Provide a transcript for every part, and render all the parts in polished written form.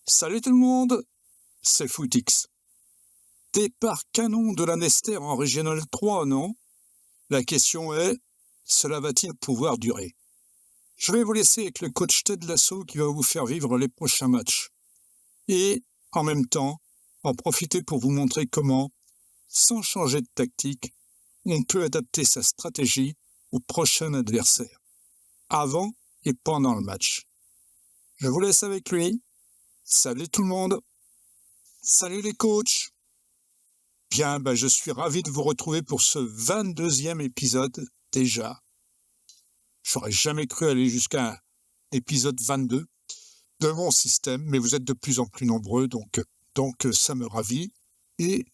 Salut tout le monde, c'est Footix. Départ canon de la Nester en Régional 3, non? La question est, cela va-t-il pouvoir durer? Je vais vous laisser avec le coach Ted Lasso qui va vous faire vivre les prochains matchs. Et, en même temps, en profiter pour vous montrer comment, sans changer de tactique, on peut adapter sa stratégie au prochain adversaire, avant et pendant le match. Je vous laisse avec lui. Salut tout le monde. Salut les coachs. Bien, je suis ravi de vous retrouver pour ce 22e épisode déjà. J'aurais jamais cru aller jusqu'à un épisode 22 de mon système, mais vous êtes de plus en plus nombreux, donc ça me ravit. Et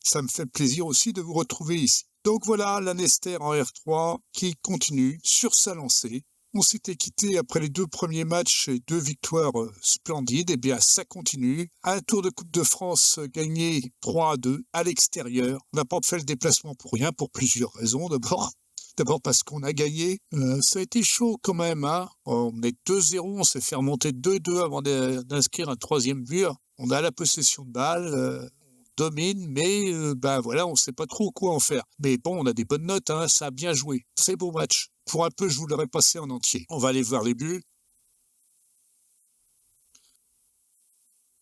ça me fait plaisir aussi de vous retrouver ici. Donc voilà, la Nester en R3 qui continue sur sa lancée. On s'était quitté après les 2 premiers matchs et 2 victoires splendides. Eh bien, ça continue. Un tour de Coupe de France gagné 3-2 à l'extérieur. On n'a pas fait le déplacement pour rien, pour plusieurs raisons. D'abord parce qu'on a gagné. Ça a été chaud quand même. On est 2-0, on s'est fait remonter 2-2 avant d'inscrire un 3e but. On a la possession de balle. Domine, mais on ne sait pas trop quoi en faire. Mais bon, on a des bonnes notes, ça a bien joué. Très beau match. Pour un peu, je vous l'aurais passé en entier. On va aller voir les buts.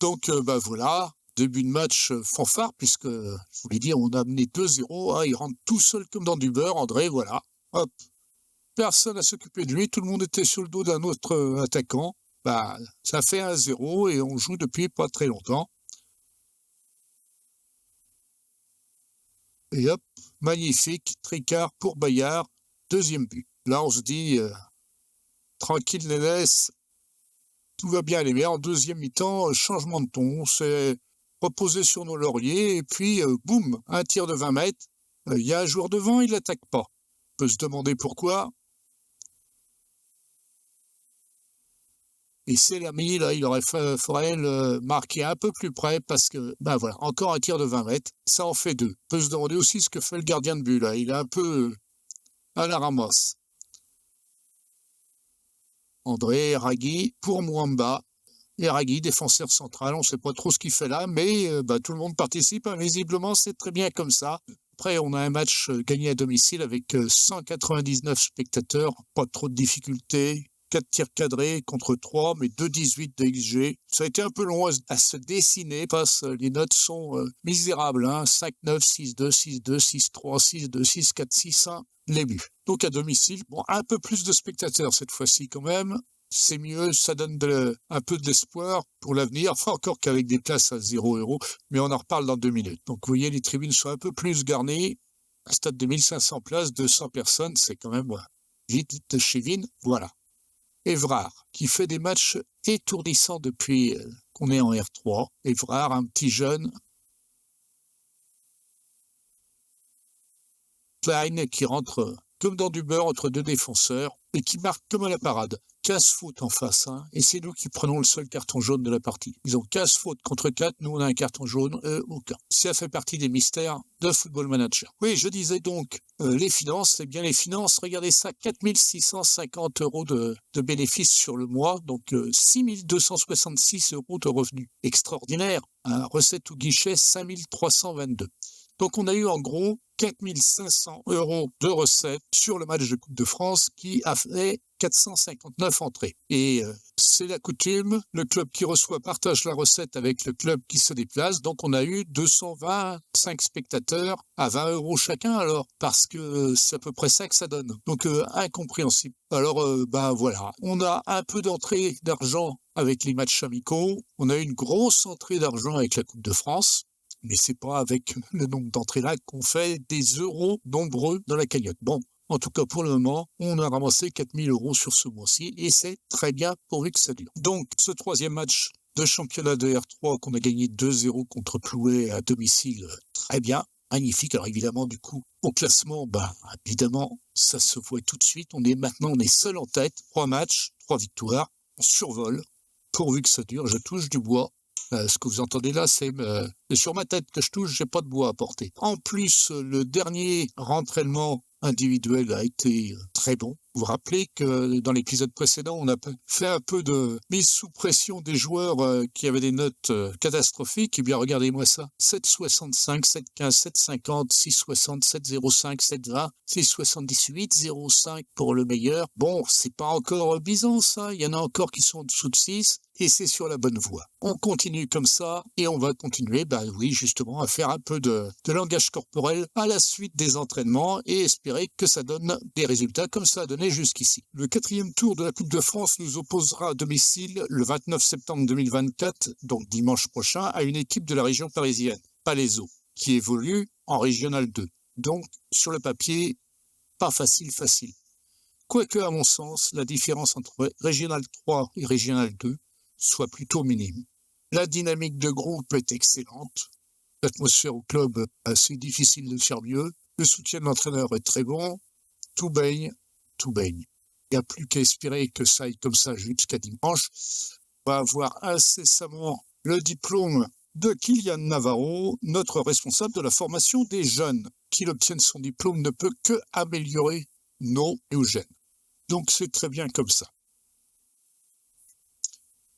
Donc, voilà, début de match fanfare, puisque, je vous l'ai dit, on a mené 2-0. Il rentre tout seul comme dans du beurre, André, voilà. Hop. Personne à s'occuper de lui, tout le monde était sur le dos d'un autre attaquant. Ça fait 1-0 et on joue depuis pas très longtemps. Et hop, magnifique, tricard pour Bayard, 2e but. Là, on se dit, tranquille les laisse, tout va bien aller. Mais en 2e mi-temps, changement de ton, on s'est reposé sur nos lauriers, et puis, boum, un tir de 20 mètres. Il y a un joueur devant, il l'attaque pas. On peut se demander pourquoi. Et c'est l'ami, là, il faudrait le marquer un peu plus près parce que, voilà, encore un tir de 20 mètres, ça en fait 2. On peut se demander aussi ce que fait le gardien de but, là. Il est un peu à la ramasse. André Eragui pour Mwamba. Eragui, défenseur central, on ne sait pas trop ce qu'il fait là, mais tout le monde participe. Visiblement, c'est très bien comme ça. Après, on a un match gagné à domicile avec 199 spectateurs, pas trop de difficultés. 4 tirs cadrés contre 3, mais 2,18 de XG. Ça a été un peu long à se dessiner parce que les notes sont misérables. 5-9, 6-2, 6-2, 6-3, 6-2, 6-4, 6-1, les buts. Donc à domicile, un peu plus de spectateurs cette fois-ci quand même. C'est mieux, ça donne un peu de l'espoir pour l'avenir, encore qu'avec des places à 0 €, mais on en reparle dans 2 minutes. Donc vous voyez, les tribunes sont un peu plus garnies. Un stade de 1500 places, 200 personnes, c'est quand même vite de chez Vine, voilà. Évrard, qui fait des matchs étourdissants depuis qu'on est en R3. Évrard, un petit jeune. Klein, qui rentre comme dans du beurre entre 2 défenseurs et qui marque comme à la parade. 15 fautes en face, et c'est nous qui prenons le seul carton jaune de la partie. Ils ont 15 fautes contre 4, nous on a un carton jaune, aucun. Ça fait partie des mystères de Football Manager. Oui, je disais donc, les finances, les finances, regardez ça, 4 650 € de bénéfices sur le mois, donc 6 266 € de revenus. Extraordinaire, recette ou guichet, 5 322. Donc on a eu en gros 4 500 € de recettes sur le match de Coupe de France qui a fait 459 entrées. Et c'est la coutume, le club qui reçoit partage la recette avec le club qui se déplace. Donc on a eu 225 spectateurs à 20 € chacun alors, parce que c'est à peu près ça que ça donne. Donc incompréhensible. Alors voilà, on a un peu d'entrée d'argent avec les matchs amicaux. On a eu une grosse entrée d'argent avec la Coupe de France. Mais c'est pas avec le nombre d'entrées là qu'on fait des euros nombreux dans la cagnotte. Bon, en tout cas pour le moment, on a ramassé 4 000 € sur ce mois-ci et c'est très bien pourvu que ça dure. Donc ce 3e match de championnat de R3 qu'on a gagné 2-0 contre Plouay à domicile, très bien, magnifique. Alors évidemment du coup au classement, évidemment ça se voit tout de suite. On est seul en tête, 3 matchs, 3 victoires, on survole, pourvu que ça dure, je touche du bois. Ce que vous entendez là, c'est sur ma tête que je touche, j'ai pas de bois à porter. En plus, le dernier rentraînement individuel a été très bon. Vous vous rappelez que dans l'épisode précédent, on a fait un peu de mise sous pression des joueurs qui avaient des notes catastrophiques. Eh bien, regardez-moi ça. 7,65, 7,15, 7,50, 6,60, 7,05, 7,20, 6,78, 0,5 pour le meilleur. Bon, c'est pas encore Byzance, hein. Il y en a encore qui sont en dessous de 6 et c'est sur la bonne voie. On continue comme ça et on va continuer, oui, justement, à faire un peu de langage corporel à la suite des entraînements et espérer que ça donne des résultats comme ça a donné jusqu'ici. Le 4e tour de la Coupe de France nous opposera à domicile le 29 septembre 2024, donc dimanche prochain, à une équipe de la région parisienne, Palaiseau, qui évolue en Régional 2. Donc, sur le papier, pas facile. Quoique, à mon sens, la différence entre Régional 3 et Régional 2 soit plutôt minime. La dynamique de groupe est excellente. L'atmosphère au club, c'est difficile de faire mieux. Le soutien de l'entraîneur est très bon. Tout baigne. Il n'y a plus qu'à espérer que ça aille comme ça jusqu'à dimanche. On va avoir incessamment le diplôme de Kylian Navarro, notre responsable de la formation des jeunes. Qu'il obtienne son diplôme ne peut que améliorer nos Eugène. Donc c'est très bien comme ça.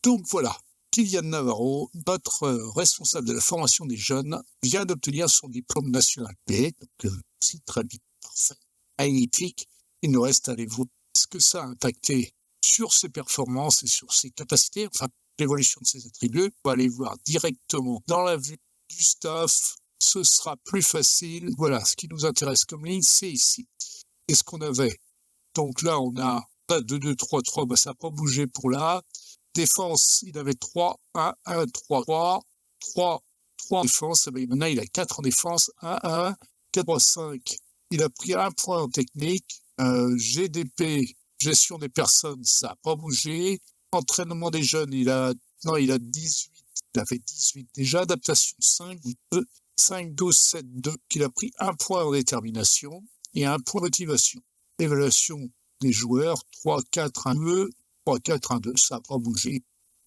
Donc voilà, Kylian Navarro, notre responsable de la formation des jeunes, vient d'obtenir son diplôme national B. Donc c'est très bien, parfait, magnifique. Il nous reste à aller voir ce que ça a impacté sur ses performances et sur ses capacités, enfin l'évolution de ses attributs. On va aller voir directement dans la vue du staff. Ce sera plus facile. Voilà, ce qui nous intéresse comme ligne, c'est ici. Qu'est-ce qu'on avait? Donc là, on a 2-2-3-3, ça n'a pas bougé pour là. Défense, il avait 3, 1, 1, 3, 3, 3, 3 en défense. Maintenant, il a 4 en défense, 1, 1, 4, 3, 5. Il a pris 1 point en technique. GDP, gestion des personnes, ça n'a pas bougé. Entraînement des jeunes, il a 18. Il avait 18 déjà. Adaptation 5, 2, 5, 12, 7, 2. Il a pris 1 point en détermination et 1 point de motivation. Évaluation des joueurs, 3, 4, 1, 2. 3, 4, 1, 2, ça n'a pas bougé.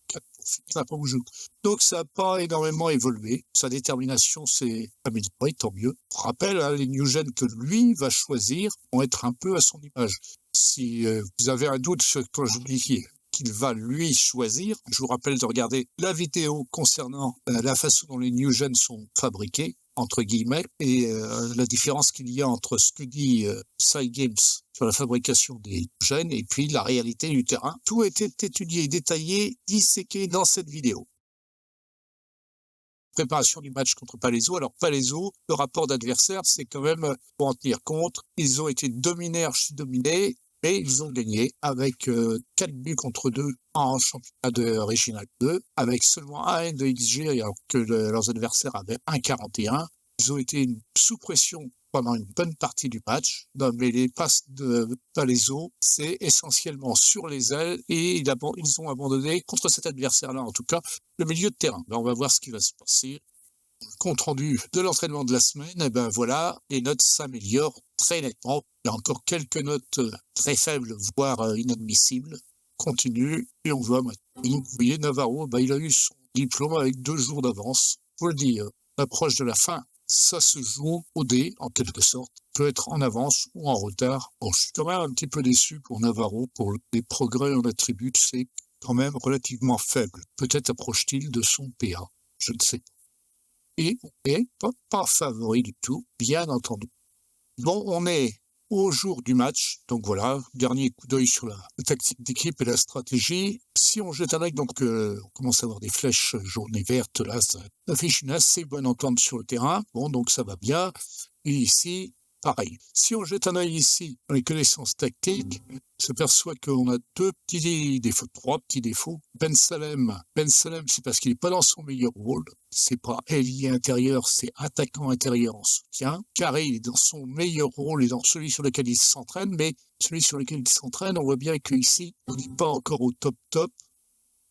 4 pour finir, ça n'a pas bougé. Donc ça n'a pas énormément évolué. Sa détermination s'est améliorée, tant mieux. Je rappelle, les new gen que lui va choisir vont être un peu à son image. Si vous avez un doute sur quand je dis qu'il va lui choisir, je vous rappelle de regarder la vidéo concernant la façon dont les new gen sont fabriqués, entre guillemets, et la différence qu'il y a entre ce que dit Cygames sur la fabrication des gènes et puis la réalité du terrain. Tout a été étudié, détaillé, disséqué dans cette vidéo. Préparation du match contre Palaiseau. Alors Palaiseau, le rapport d'adversaire, c'est quand même pour en tenir compte. Ils ont été dominés, archi-dominés, mais ils ont gagné avec 4 buts contre 2 en championnat de Régional 2, avec seulement 1 de XG, alors que leurs adversaires avaient 1,41. Ils ont été sous pression pendant une bonne partie du match. Mais les passes de Palaiseau, c'est essentiellement sur les ailes et ils ont abandonné, contre cet adversaire-là en tout cas, le milieu de terrain. On va voir ce qui va se passer. Compte rendu de l'entraînement de la semaine, voilà, les notes s'améliorent très nettement. Il y a encore quelques notes très faibles, voire inadmissibles. Continue et on voit maintenant. Vous voyez, Navarro, il a eu son diplôme avec 2 jours d'avance. Faut le dire, l'approche de la fin, ça se joue au dé, en quelque sorte. Peut être en avance ou en retard. Bon, je suis quand même un petit peu déçu pour Navarro, pour les progrès en attribut, c'est quand même relativement faible. Peut-être approche-t-il de son PA, je ne sais pas. Et on n'est pas favori du tout, bien entendu. Bon, on est au jour du match, donc voilà, dernier coup d'œil sur la tactique d'équipe et la stratégie. Si on jette un œil, donc on commence à avoir des flèches jaunes et vertes, là, ça affiche une assez bonne entente sur le terrain. Bon, donc ça va bien. Et ici, pareil. Si on jette un œil ici dans les connaissances tactiques, on s'aperçoit qu'on a 3 petits défauts. Ben Salem, c'est parce qu'il n'est pas dans son meilleur rôle. C'est pas ailier intérieur, c'est attaquant intérieur en soutien. Carré, il est dans son meilleur rôle et dans celui sur lequel il s'entraîne, mais celui sur lequel il s'entraîne, on voit bien qu'ici, il n'est pas encore au top.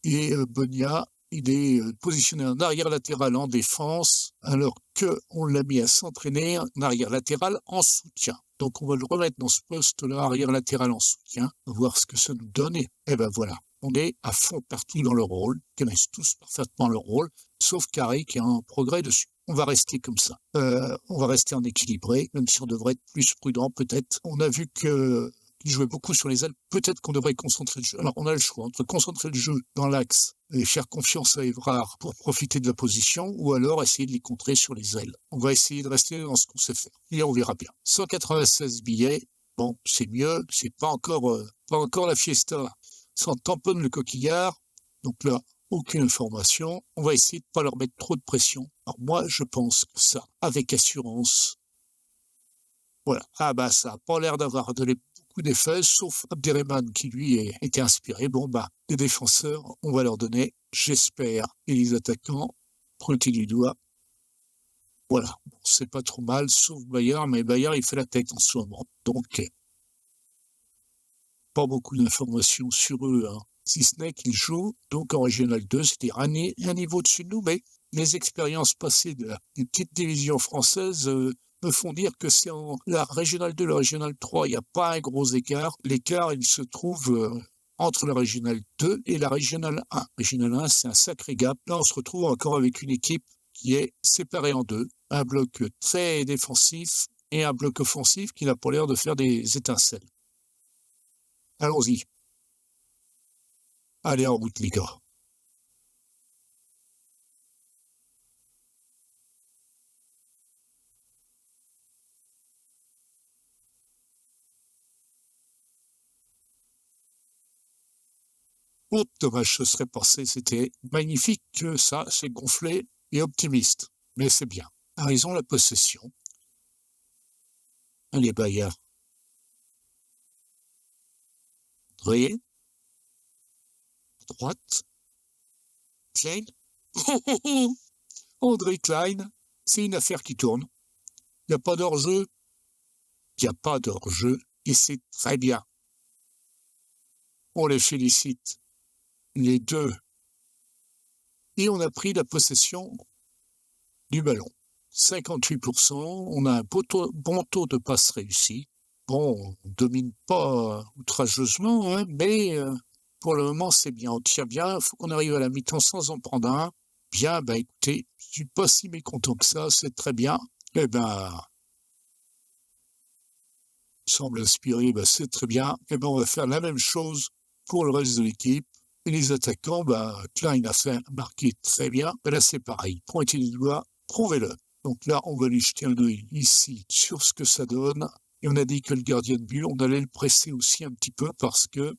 Et Bonia, il est positionné en arrière latéral en défense, alors qu'on l'a mis à s'entraîner en arrière latéral en soutien. Donc on va le remettre dans ce poste-là, arrière latéral en soutien, voir ce que ça nous donne. Et ben voilà, on est à fond partout dans le rôle, ils connaissent tous parfaitement leur rôle, sauf Carré qui a un progrès dessus. On va rester comme ça. On va rester en équilibré, même si on devrait être plus prudent peut-être. On a vu que qui jouait beaucoup sur les ailes. Peut-être qu'on devrait concentrer le jeu. Alors, on a le choix entre concentrer le jeu dans l'axe et faire confiance à Évrard pour profiter de la position, ou alors essayer de les contrer sur les ailes. On va essayer de rester dans ce qu'on sait faire. Et on verra bien. 196 billets, bon, c'est mieux, c'est pas encore la fiesta. Ça tamponne le coquillard. Donc là, aucune information. On va essayer de pas leur mettre trop de pression. Alors moi, je pense que ça, avec assurance, voilà. Ah bah ça n'a pas l'air d'avoir donné beaucoup d'effets, sauf Abderrahmane qui lui était inspiré. Bon bah, les défenseurs, on va leur donner, j'espère, et les attaquants, pointés du doigt. Voilà, bon, c'est pas trop mal, sauf Bayard, mais Bayard il fait la tête en ce moment. Donc, pas beaucoup d'informations sur eux, hein. Si ce n'est qu'ils jouent donc en Régional 2, c'est-à-dire un niveau dessus de nous, mais les expériences passées des petites divisions françaises me font dire que c'est en la Régional 2 et la Régional 3, il n'y a pas un gros écart. L'écart, il se trouve entre la Régional 2 et la Régional 1. Régional 1, c'est un sacré gap. Là, on se retrouve encore avec une équipe qui est séparée en deux. Un bloc très défensif et un bloc offensif qui n'a pas l'air de faire des étincelles. Allons-y. Allez, en route, les gars. Oh, dommage, ce serait passé. C'était magnifique que ça, c'est gonflé et optimiste. Mais c'est bien. Ah, ils ont la possession. Allez, Bayard. André, droite. Klein. André Klein. C'est une affaire qui tourne. Il n'y a pas d'hors-jeu. Il n'y a pas d'hors-jeu. Et c'est très bien. On les félicite. Les deux. Et on a pris la possession du ballon. 58%. On a un bon taux de passes réussies. Bon, on ne domine pas outrageusement, hein, mais pour le moment, c'est bien. On tire bien. Il faut qu'on arrive à la mi-temps sans en prendre un. Bien, bah écoutez, je ne suis pas si mécontent que ça. C'est très bien. Eh ben, semble inspiré, bah, c'est très bien. Eh ben, on va faire la même chose pour le reste de l'équipe. Et les attaquants, bah, Klein a fait marquer très bien. Ben là, c'est pareil. Pointez du doigt, prouvez-le. Donc là, on va lui jeter un œil ici sur ce que ça donne. Et on a dit que le gardien de but, on allait le presser aussi un petit peu parce que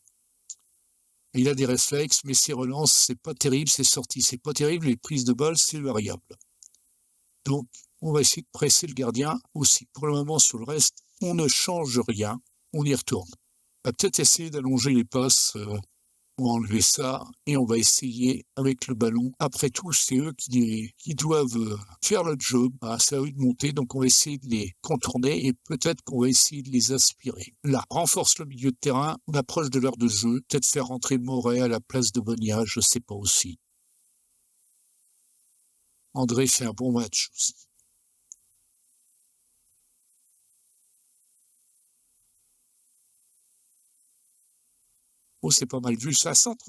il a des réflexes, mais ses relances, c'est pas terrible, ses sorties, c'est pas terrible, les prises de balle, c'est variable. Donc, on va essayer de presser le gardien aussi. Pour le moment, sur le reste, on ne change rien, on y retourne. On va peut-être essayer d'allonger les passes, on va enlever ça et on va essayer avec le ballon. Après tout, c'est eux qui doivent faire le job. Ah, c'est à eux de monter, donc on va essayer de les contourner et peut-être qu'on va essayer de les aspirer. Là, renforce le milieu de terrain, on approche de l'heure de jeu, peut-être faire rentrer Moret à la place de Bonia, je sais pas aussi. André fait un bon match aussi. Oh, c'est pas mal vu, ça, centre.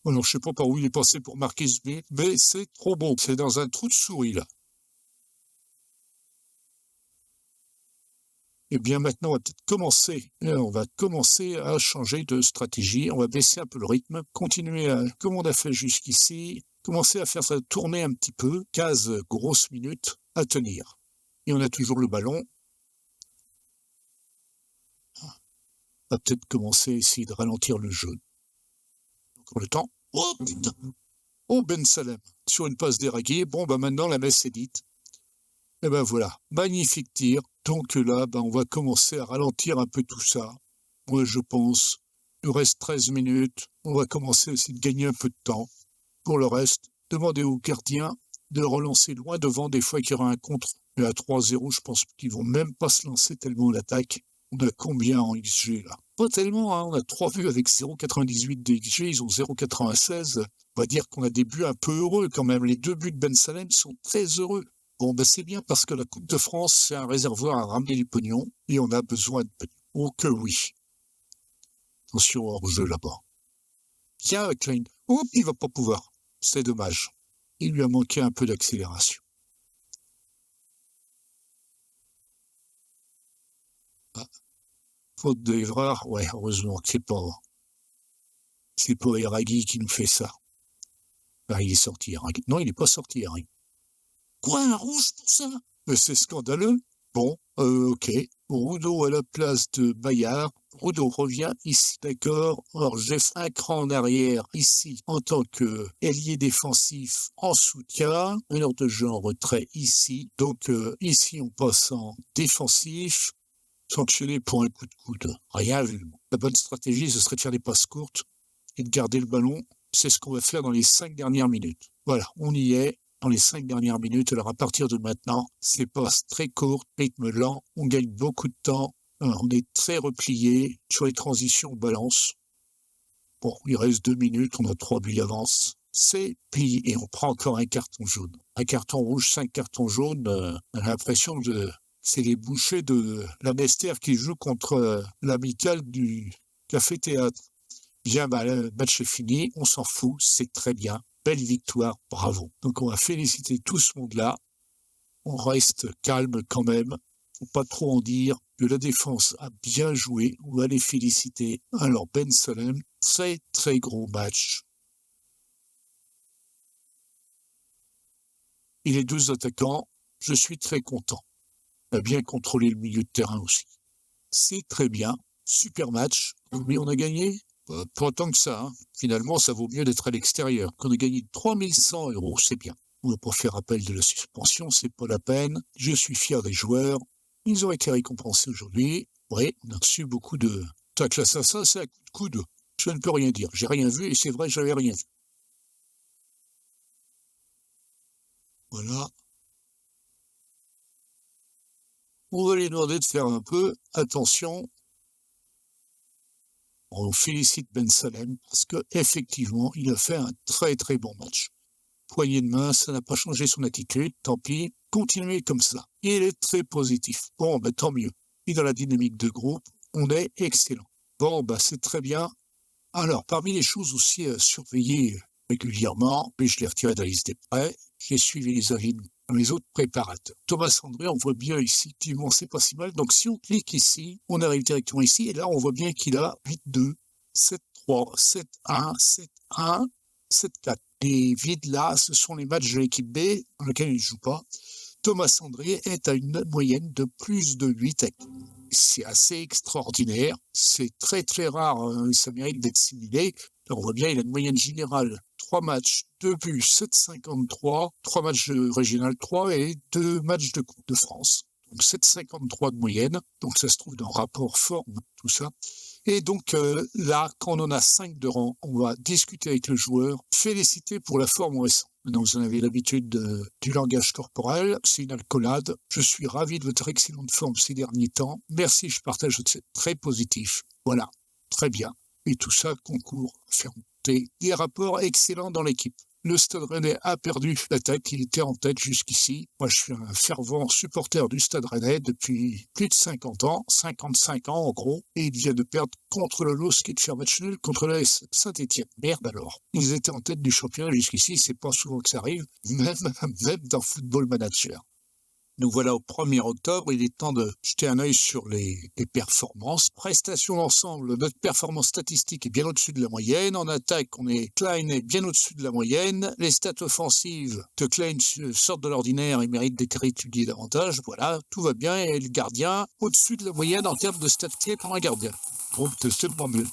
Alors, je sais pas par où il est passé pour marquer ce but, mais c'est trop bon. C'est dans un trou de souris, là. Eh bien, maintenant, on va commencer à changer de stratégie. On va baisser un peu le rythme, continuer comme on a fait jusqu'ici, commencer à faire ça tourner un petit peu, 15 grosses minutes à tenir. Et on a toujours le ballon. On va peut-être commencer à essayer de ralentir le jeu. Encore le temps. Oh, putain. Oh, Ben Salem, sur une passe déraguée. Bon, bah maintenant, la messe est dite. Et ben voilà, magnifique tir. Donc là, on va commencer à ralentir un peu tout ça. Moi, je pense, il nous reste 13 minutes. On va commencer à essayer de gagner un peu de temps. Pour le reste, demandez aux gardiens de relancer loin devant des fois qu'il y aura un contre. Mais à 3-0, je pense qu'ils vont même pas se lancer tellement l'attaque. On a combien en XG là? Pas tellement, hein. On a 3 buts avec 0,98 de XG, ils ont 0,96. On va dire qu'on a des buts un peu heureux quand même. Les 2 buts de Ben Salem sont très heureux. Bon, c'est bien parce que la Coupe de France, c'est un réservoir à ramener du pognon et on a besoin de pognon. Oh que oui. Attention hors jeu là-bas. Tiens, Klein. Oh, il va pas pouvoir. C'est dommage. Il lui a manqué un peu d'accélération. Ah. Faute d'Evrard, ouais, heureusement que c'est pas Eragui qui nous fait ça. Ah, il est sorti, Eragui. Non, il n'est pas sorti, Eragui. Quoi, un rouge pour ça? Mais c'est scandaleux. Bon, ok. Rudo à la place de Bayard. Rudo revient ici, d'accord. Alors, j'ai fait un cran en arrière ici en tant que ailier défensif en soutien. Une heure de jeu en retrait ici. Donc, ici, on passe en défensif. S'enchaîner pour un coup de coude. Rien vu. La bonne stratégie, ce serait de faire des passes courtes et de garder le ballon. C'est ce qu'on va faire dans les 5 dernières minutes. Voilà, on y est. Dans les 5 dernières minutes, alors à partir de maintenant, c'est passes très courtes, rythme lent, on gagne beaucoup de temps, on est très replié, sur les transitions, on balance. Bon, il reste 2 minutes, on a 3 buts d'avance, c'est plié, et on prend encore un carton jaune. Un carton rouge, 5 cartons jaunes, on a l'impression de... C'est les bouchers de la Bestiaire qui jouent contre l'amicale du Café Théâtre. Bien, le match est fini, on s'en fout, c'est très bien. Belle victoire, bravo. Donc on va féliciter tout ce monde-là. On reste calme quand même. Faut pas trop en dire que la défense a bien joué. On va les féliciter. Alors Ben Salem, très très gros match. Et les 2 attaquants, je suis très content. On a bien contrôlé le milieu de terrain aussi. C'est très bien. Super match. Mais on a gagné. Pas autant que ça. Hein. Finalement, ça vaut mieux d'être à l'extérieur. Qu'on a gagné 3100 €, c'est bien. On va pas faire appel de la suspension, c'est pas la peine. Je suis fier des joueurs. Ils ont été récompensés aujourd'hui. Oui, on a reçu beaucoup de tacles assassins, c'est à coup de coude. Je ne peux rien dire. J'ai rien vu et c'est vrai, j'avais rien vu. Voilà. On va les demander de faire un peu attention. On félicite Ben Salem parce qu'effectivement, il a fait un très très bon match. Poignée de main, ça n'a pas changé son attitude, tant pis, continuez comme ça. Il est très positif. Bon, tant mieux. Et dans la dynamique de groupe, on est excellent. Bon, c'est très bien. Alors, parmi les choses aussi à surveiller régulièrement, mais je l'ai retiré de la liste des prêts, j'ai suivi les avis de les autres préparateurs. Thomas André, on voit bien ici, effectivement, c'est pas si mal. Donc, si on clique ici, on arrive directement ici, et là, on voit bien qu'il a 8-2, 7-3, 7-1, 7-1, 7-4. Les vides là, ce sont les matchs de l'équipe B dans lesquels il ne joue pas. Thomas André est à une moyenne de plus de 8. C'est assez extraordinaire. C'est très très rare. Ça mérite d'être simulé. Là, on voit bien, il a une moyenne générale 3 matchs, 2 buts, 7,53, 3 matchs régional 3 et 2 matchs de Coupe de France. Donc 7,53 de moyenne. Donc ça se trouve dans rapport forme, tout ça. Et donc là, quand on en a 5 de rang, on va discuter avec le joueur, féliciter pour la forme récente. Maintenant, vous en avez l'habitude du langage corporel, c'est une accolade. Je suis ravi de votre excellente forme ces derniers temps. Merci, je partage, c'est très positif. Voilà, très bien. Et tout ça concourt à faire monter des rapports excellents dans l'équipe. Le Stade Rennais a perdu la tête, il était en tête jusqu'ici. Moi, je suis un fervent supporter du Stade Rennais depuis plus de 50 ans, 55 ans en gros, et il vient de perdre contre le LOSC et de faire match nul contre la Saint-Etienne. Merde alors. Ils étaient en tête du championnat jusqu'ici, c'est pas souvent que ça arrive, même dans Football Manager. Nous voilà au 1er octobre, il est temps de jeter un œil sur les performances. Prestations d'ensemble, notre performance statistique est bien au-dessus de la moyenne. En attaque, Klein est bien au-dessus de la moyenne. Les stats offensives de Klein sortent de l'ordinaire et méritent d'être étudiées davantage. Voilà, tout va bien. Et le gardien, au-dessus de la moyenne en termes de stats clés pour un gardien. Donc, c'est pas mieux.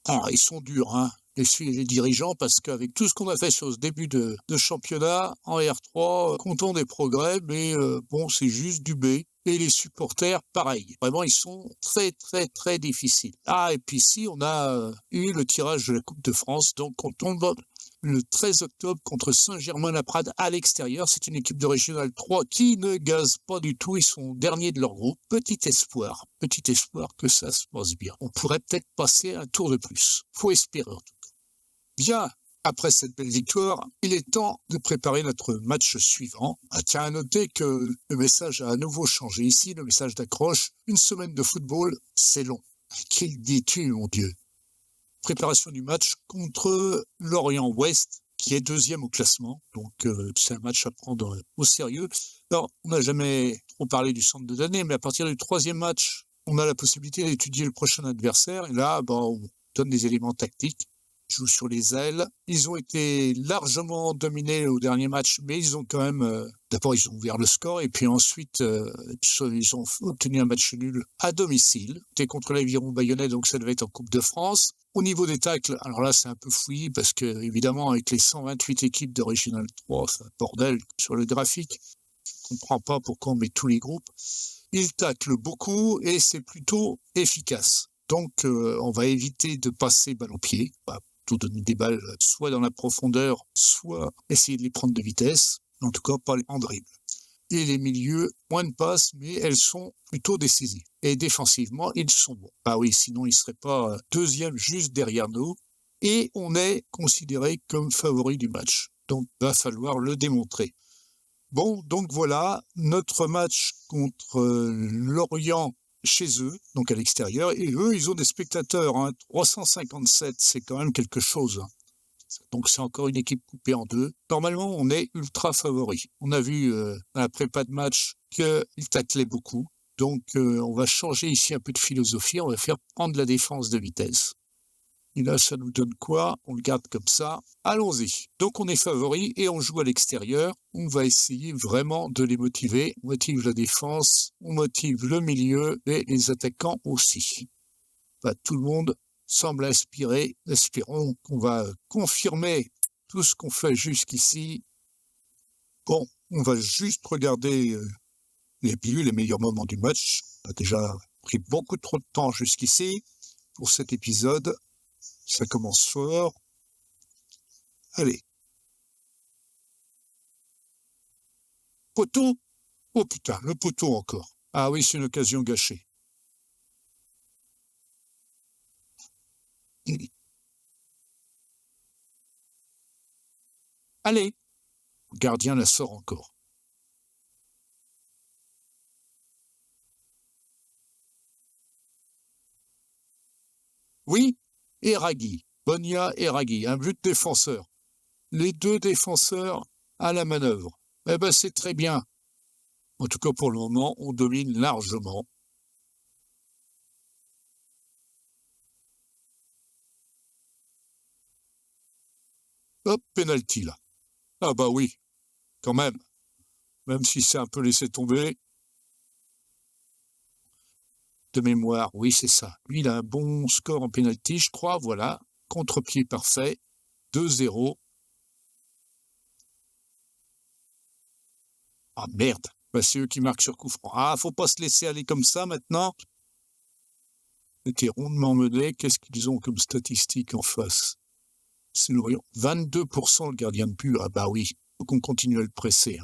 Alors, ils sont durs, hein, les dirigeants, parce qu'avec tout ce qu'on a fait sur ce début de championnat, en R3, content des progrès, mais bon, c'est juste du B. Et les supporters, pareil. Vraiment, ils sont très, très, très difficiles. Ah, et puis ici, on a eu le tirage de la Coupe de France, donc on tombe le 13 octobre contre Saint-Germain-la-Prade à l'extérieur. C'est une équipe de Régional 3 qui ne gaze pas du tout. Ils sont derniers de leur groupe. Petit espoir que ça se passe bien. On pourrait peut-être passer un tour de plus. Faut espérer en tout cas. Bien, après cette belle victoire, il est temps de préparer notre match suivant. Tiens à noter que le message a à nouveau changé ici, le message d'accroche. Une semaine de football, c'est long. Quel dis-tu, mon Dieu? Préparation du match contre Lorient Ouest. qui est deuxième au classement. Donc, c'est un match à prendre au sérieux. Alors, on n'a jamais trop parlé du centre de données, mais à partir du troisième match, on a la possibilité d'étudier le prochain adversaire. Et là, on donne des éléments tactiques. Ils jouent sur les ailes. Ils ont été largement dominés au dernier match, mais ils ont quand même... d'abord, ils ont ouvert le score, et puis ensuite, ils ont obtenu un match nul à domicile. C'était contre l'Aviron Bayonnais, donc ça devait être en Coupe de France. Au niveau des tacles, alors là, c'est un peu fouillis, parce que, évidemment, avec les 128 équipes de Régional 3, c'est un bordel sur le graphique. Je ne comprends pas pourquoi on met tous les groupes. Ils taclent beaucoup, et c'est plutôt efficace. Donc, on va éviter de passer balle au pied. On va plutôt donner des balles soit dans la profondeur, soit essayer de les prendre de vitesse. En tout cas, pas en dribble. Et les milieux, moins de passes, mais elles sont plutôt décisives. Et défensivement, ils sont bons. Bah oui, sinon ils ne seraient pas deuxième juste derrière nous. Et on est considéré comme favori du match. Donc, il va falloir le démontrer. Bon, donc voilà, notre match contre Lorient chez eux, donc à l'extérieur. Et eux, ils ont des spectateurs. 357, c'est quand même quelque chose. Donc c'est encore une équipe coupée en deux. Normalement, on est ultra favori. On a vu dans la prépa de match qu'ils taclaient beaucoup. Donc on va changer ici un peu de philosophie. On va faire prendre la défense de vitesse. Et là, ça nous donne quoi? On le garde comme ça. Allons-y. Donc on est favori et on joue à l'extérieur. On va essayer vraiment de les motiver. On motive la défense, on motive le milieu et les attaquants aussi. Tout le monde semble inspiré. Espérons qu'on va confirmer tout ce qu'on fait jusqu'ici. Bon, on va juste regarder les buts, les meilleurs moments du match. On a déjà pris beaucoup trop de temps jusqu'ici pour cet épisode. Ça commence fort. Allez. Poteau. Oh putain, le poteau encore. Ah oui, c'est une occasion gâchée. Allez. Le gardien la sort encore. Oui, Eragui. Bonia Eragui, un but de défenseur. Les deux défenseurs à la manœuvre. Eh ben, c'est très bien. En tout cas, pour le moment, on domine largement. Hop, penalty là. Ah bah oui, quand même. Même si c'est un peu laissé tomber. De mémoire, oui, c'est ça. Lui, il a un bon score en penalty, je crois. Voilà, contre-pied parfait. 2-0. Ah merde, c'est eux qui marquent sur coup franc. Ah, faut pas se laisser aller comme ça maintenant. C'était rondement mené. Qu'est-ce qu'ils ont comme statistique en face? C'est Lorient. 22% le gardien de but. Ah bah oui, faut qu'on continue à le presser.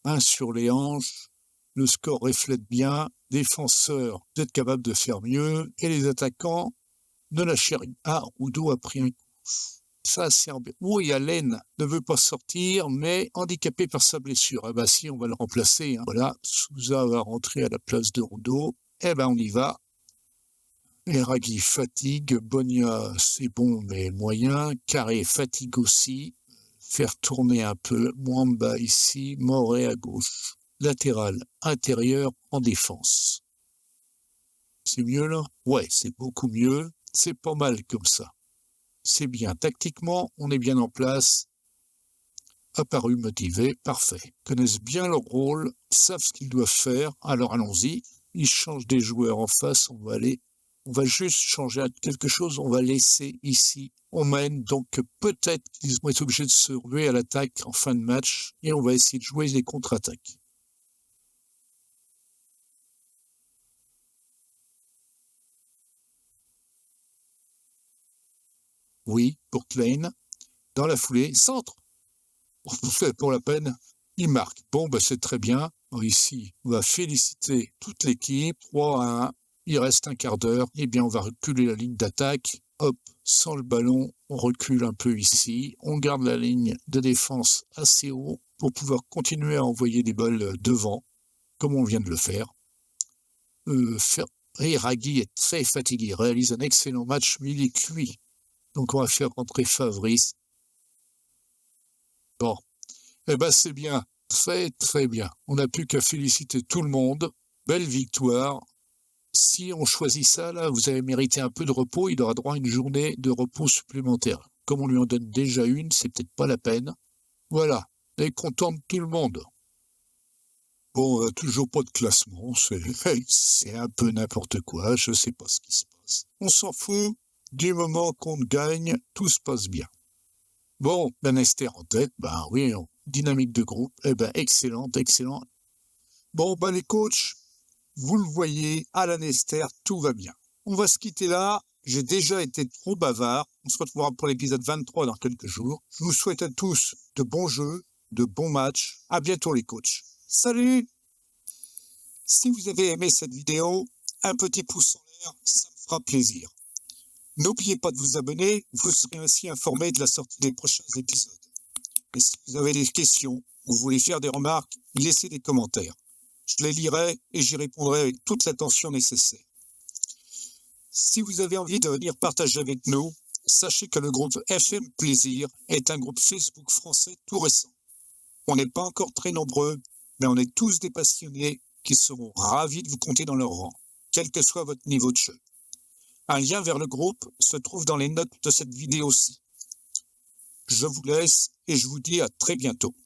1 sur les hanches. Le score reflète bien. Défenseurs, vous êtes capables de faire mieux. Et les attaquants, ne lâchez rien. Ah, Oudou a pris un coup. Ça, c'est embêtant. Oui, Allen ne veut pas sortir, mais handicapé par sa blessure. Ah bah si, on va le remplacer. Voilà, Souza va rentrer à la place de Roudot. Eh ben, on y va. Eragui fatigue, Bonia, c'est bon, mais moyen. Carré fatigue aussi. Faire tourner un peu. Mwamba ici, Moret à gauche. Latéral, intérieur, en défense. C'est mieux là? Ouais, c'est beaucoup mieux. C'est pas mal comme ça. C'est bien. Tactiquement, on est bien en place. Apparu, motivé, parfait. Ils connaissent bien leur rôle, ils savent ce qu'ils doivent faire. Alors allons-y. Ils changent des joueurs en face. On va juste changer quelque chose. On va laisser ici. On mène. Donc peut-être qu'ils vont être obligés de se ruer à l'attaque en fin de match. Et on va essayer de jouer les contre-attaques. Oui, pour Klein. Dans la foulée, centre. Pour la peine, il marque. Bon, c'est très bien. Ici, on va féliciter toute l'équipe. 3-1. Il reste un quart d'heure. Eh bien, on va reculer la ligne d'attaque. Hop, sans le ballon, on recule un peu ici. On garde la ligne de défense assez haut pour pouvoir continuer à envoyer des balles devant, comme on vient de le faire. Ragui est très fatigué. Il réalise un excellent match, mais il est cuit. Donc, on va faire rentrer Fabrice. Bon, eh ben c'est bien, très très bien. On n'a plus qu'à féliciter tout le monde. Belle victoire. Si on choisit ça, là, vous avez mérité un peu de repos, il aura droit à une journée de repos supplémentaire. Comme on lui en donne déjà une, c'est peut-être pas la peine. Voilà, on est content de tout le monde. Bon, toujours pas de classement, c'est un peu n'importe quoi, je sais pas ce qui se passe. On s'en fout, du moment qu'on gagne, tout se passe bien. Bon, Lanester en tête, ben oui, dynamique de groupe, eh ben excellente, excellent. Bon, ben les coachs, vous le voyez, à Lanester, tout va bien. On va se quitter là, j'ai déjà été trop bavard, on se retrouvera pour l'épisode 23 dans quelques jours. Je vous souhaite à tous de bons jeux, de bons matchs, à bientôt les coachs. Salut! Si vous avez aimé cette vidéo, un petit pouce en l'air, ça me fera plaisir. N'oubliez pas de vous abonner, vous serez ainsi informé de la sortie des prochains épisodes. Et si vous avez des questions ou vous voulez faire des remarques, laissez des commentaires. Je les lirai et j'y répondrai avec toute l'attention nécessaire. Si vous avez envie de venir partager avec nous, sachez que le groupe FM Plaisir est un groupe Facebook français tout récent. On n'est pas encore très nombreux, mais on est tous des passionnés qui seront ravis de vous compter dans leur rang, quel que soit votre niveau de jeu. Un lien vers le groupe se trouve dans les notes de cette vidéo-ci. Je vous laisse et je vous dis à très bientôt.